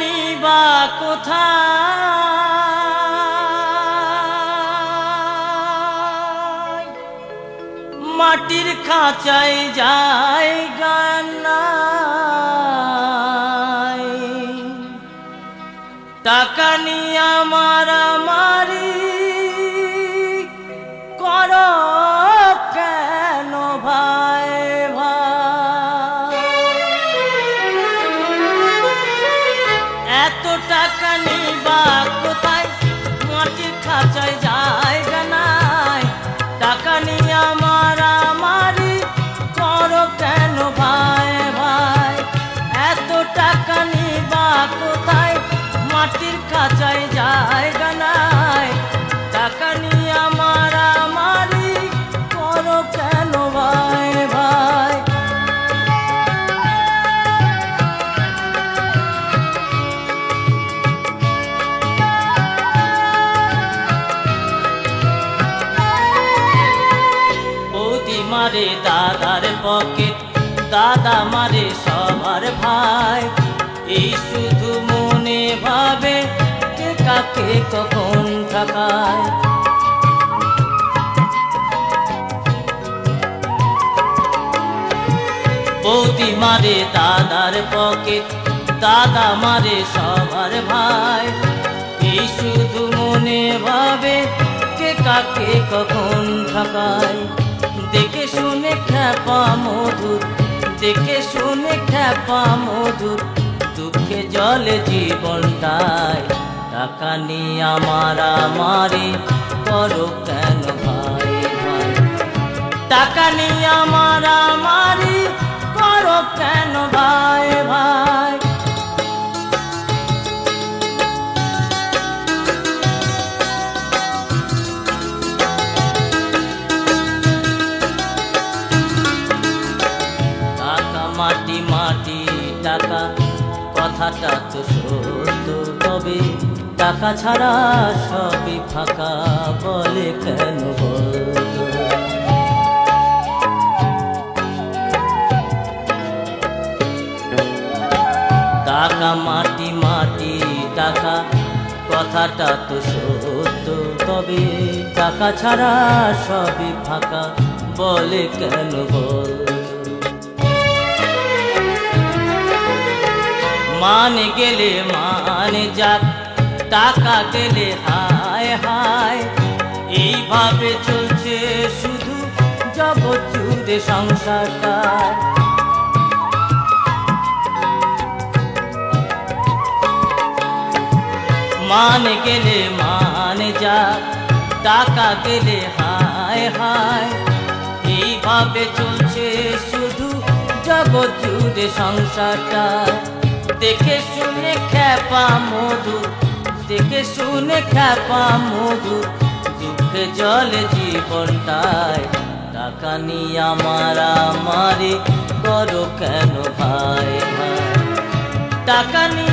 নিবা কোথায় মাটির খাঁচায় জায়গা নাই টাকা নিয়া মারামারি করো কেন ভাই ভাই এত টাকা নিবা কোথায় মাটির খাঁচায় জায়গা নাই টাকা নিয়া মারামারি করো কেন ভাই ভাই এত টাকা নিবা কোথায় মাটির খাঁচায় জায়গা নাই টাকা নিয়া মারামারি করো কেন ভাই ভাই বৌদি মারে দাদার পকেট দাদা মারে সবার ভাই এই শুধু মনে ভাবে কে কাকে কখন ঠকায় বৌদি মারে দাদার পকেট দাদা মারে সবার ভাই এই শুধু মনে ভাবে কে কাকে কখন ঠকায় দেখে শুনে খ্যাপা মধুর দেখে শুনে খ্যাপা মধুর দুঃখে জলে জীবনটায় টাকা নিয়া মারামারি করো কেন ভাই ভাই টাকা নিয়া মারামারি করো কেন ভাই ভাই টাকা মাটি মাটি টাকা কথাটা তো সত্য তবে টাকা ছাড়া সবই ফাঁকা বলে কেন বলতো টাকা মাটি মাটি টাকা কথাটা তো সত্য তবে টাকা ছাড়া সবই ফাঁকা বলে কেন বলতো মান গেলে মান যাক টাকা গেলে হায় হায় এইভাবে চলছে শুধু জগৎ জুড়ে সংসারটা মান গেলে মান যাক টাকা গেলে হায় হায় এইভাবে চলছে শুধু জগৎ জুড়ে সংসারটা দেখে শুনে খ্যাপা মধুর দেখে শুনে খ্যাপা মধুর দুঃখে জলে জীবনটায় টাকা নিয়া মারামারি করো কেন ভাই ভাই টাকা নিয়ে